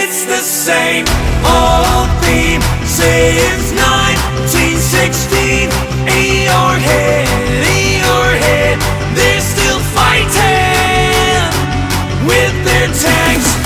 it's the same old theme since 1916. In your head, they're still fighting with their tanks